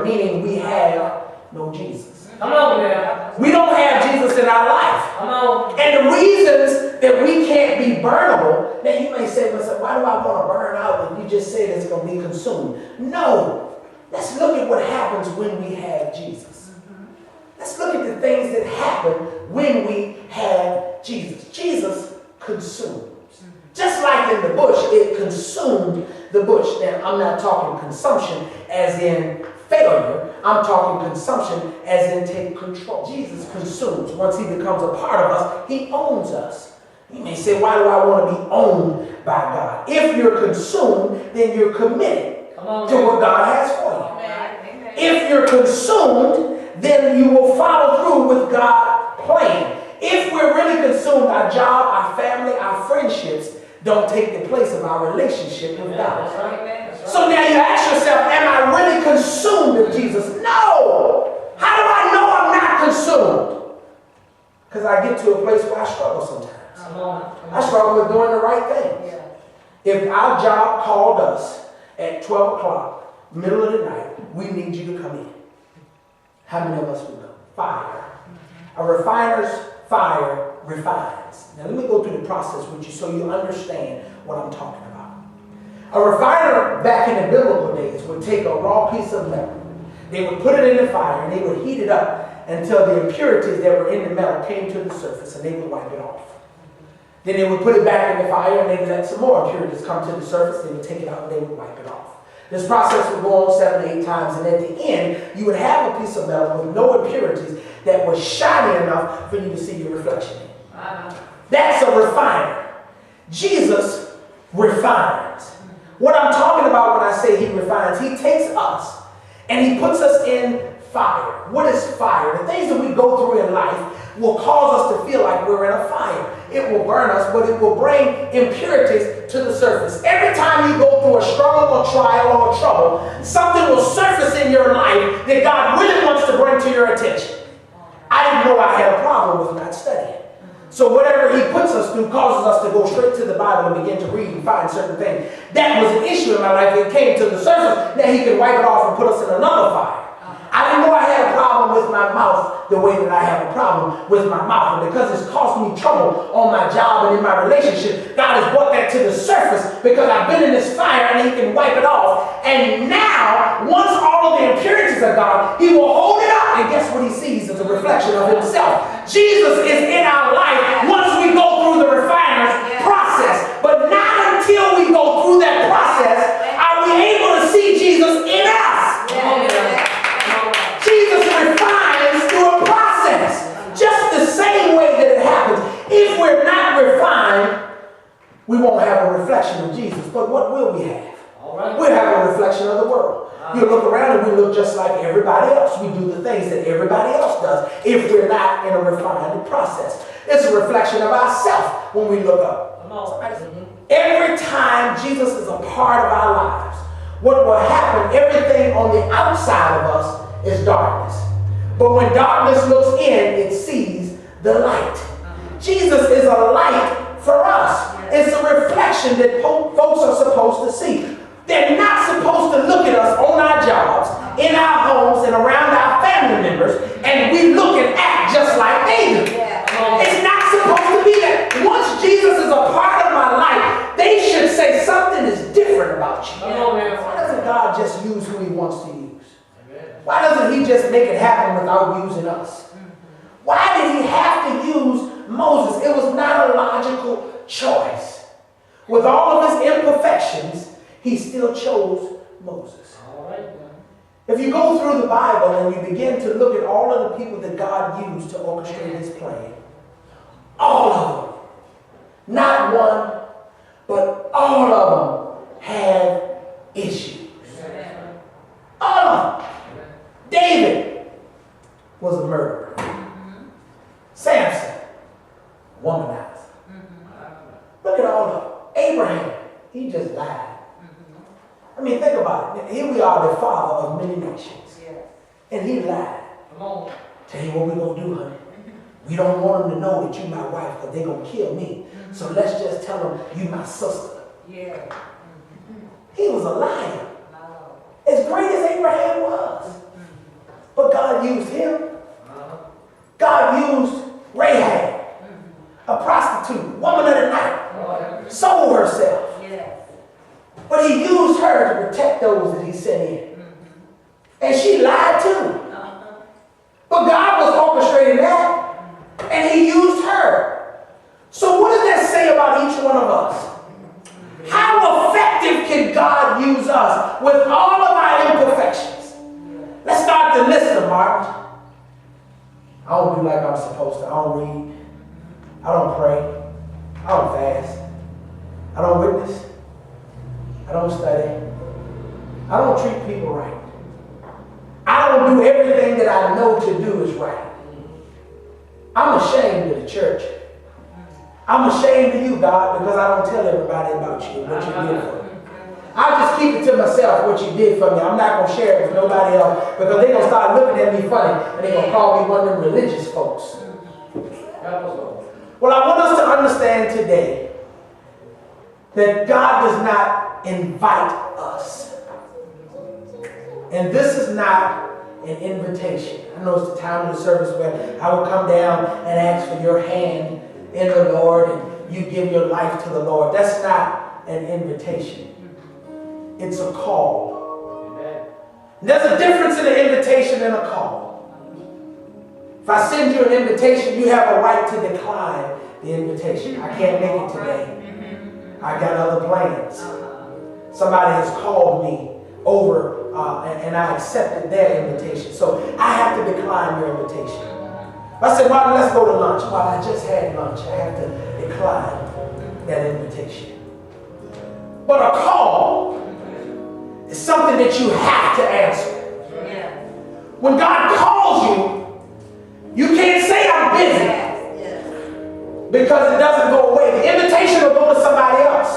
meaning we have no Jesus. Come on, man. We don't have Jesus in our life. Come on. And the reasons that we can't be burnable, now you may say, why do I want to burn out when you just said it's going to be consumed? No. Let's look at what happens when we have Jesus. Let's look at the things that happen when we have Jesus. Jesus consumes. Just like in the bush, it consumed the bush. Now, I'm not talking consumption as in failure. I'm talking consumption as in take control. Jesus consumes. Once he becomes a part of us, he owns us. You may say, why do I want to be owned by God? If you're consumed, then you're committed to what God has for you. Amen. If you're consumed, then you will follow through with God's plan. If we're really consumed, our job, our family, our friendships don't take the place of our relationship with God. That's right. So now you ask yourself, am I really consumed with Jesus? No! How do I know I'm not consumed? Because I get to a place where I struggle sometimes. I struggle with doing the right thing. If our job called us at 12 o'clock, middle of the night, we need you to come in. How many of us would go? Fire. A refiner's fire refines. Now let me go through the process with you so you understand what I'm talking about. A refiner back in the biblical days would take a raw piece of metal. They would put it in the fire and they would heat it up until the impurities that were in the metal came to the surface and they would wipe it off. Then they would put it back in the fire and they would let some more impurities come to the surface. They would take it out and they would wipe it off. This process would go on 7 to 8 times, and at the end, you would have a piece of metal with no impurities that was shiny enough for you to see your reflection in. That's a refiner. Jesus refines. What I'm talking about when I say he refines, he takes us and he puts us in fire. What is fire? The things that we go through in life will cause us to feel like we're in a fire. It will burn us, but it will bring impurities to the surface. Every time you go through a struggle or trial or trouble, something will surface in your life that God really wants to bring to your attention. I didn't know I had a problem with not studying. So whatever he puts us through causes us to go straight to the Bible and begin to read and find certain things. That was an issue in my life. It came to the surface. Now he can wipe it off and put us in another fire. I didn't know I had a problem with my mouth the way that I have a problem with my mouth. And because it's caused me trouble on my job and in my relationship, God has brought that to the surface because I've been in this fire and he can wipe it off. And now, once all of the impurities are gone, he will hold it up. And guess what he sees is a reflection of himself. Jesus is in our life once we go through the refiner's process. But not until we go through that process are we able to see Jesus in us. Jesus refines through a process. Just the same way that it happens. If we're not refined, we won't have a reflection of Jesus. But what will we have? We'll have a reflection of the world. You look around and we look just like everybody else. We do the things that everybody else does if we're not in a refined process. It's a reflection of ourselves when we look up. Every time Jesus is a part of our lives, what will happen, everything on the outside of us is darkness. But when darkness looks in, it sees the light. Jesus is a light for us. It's a reflection that folks are supposed to see. They're not supposed to look at us on our jobs, in our homes, and around our family members, and we look and act just like they do. It's not supposed to be that. Once Jesus is a part of my life, they should say something is different about you. Why doesn't God just use who he wants to use? Why doesn't he just make it happen without using us? Why did he have to use Moses? It was not a logical choice. With all of his imperfections, he still chose Moses. If you go through the Bible and you begin to look at all of the people that God used to orchestrate his plan, all of them, not one, but all of them have issues. All of them. David was a murderer. Samson, womanizer. Look at all of them. Abraham, he just lied. I mean, think about it. Here we are, the father of many nations. And he lied. Tell you what we're going to do, honey. We don't want them to know that you're my wife because they're going to kill me. So let's just tell them you my sister. He was a liar. As great as Abraham was, But God used him. God used Rahab, a prostitute, woman of the night, sold herself. But he used her to protect those that he sent in. And she lied too. But God was orchestrating that, and he used her. So what does that say about each one of us? How effective can God use us with all of our imperfections? Let's start to list them, Martin. I don't do like I'm supposed to. I don't read. I don't pray. I don't fast. I don't witness. I don't study. I don't treat people right. I don't do everything that I know to do is right. I'm ashamed of the church. I'm ashamed of you, God, because I don't tell everybody about you and what you did for me. I just keep it to myself what you did for me. I'm not going to share it with nobody else because they're going to start looking at me funny and they're going to call me one of them religious folks. Well, I want us to understand today that God does not invite us. And this is not an invitation. I know it's the time of the service where I will come down and ask for your hand in the Lord and you give your life to the Lord. That's not an invitation. It's a call. Amen. There's a difference in an invitation and a call. If I send you an invitation, you have a right to decline the invitation. I can't make it today. I got other plans. Somebody has called me over and I accepted their invitation. So I have to decline your invitation. I said, Martin, let's go to lunch. Well, I just had lunch. I have to decline that invitation. But a call is something that you have to answer. When God calls you, you can't say I'm busy because it doesn't go away. The invitation will go to somebody else.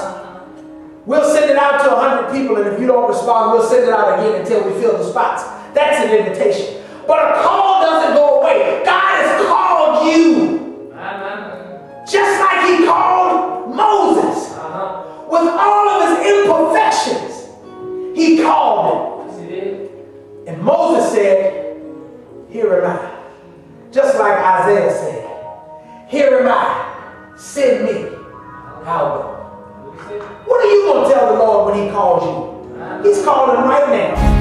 We'll send it out to 100 people, and if you don't respond, we'll send it out again until we fill the spots. That's an invitation. But a call doesn't go away. God has called you. Just like he called Moses. With all of his imperfections, he called him. And Moses said, here am I. Just like Isaiah said, here am I. Send me. I'll go. What are you going to tell the Lord when he calls you? He's calling right now.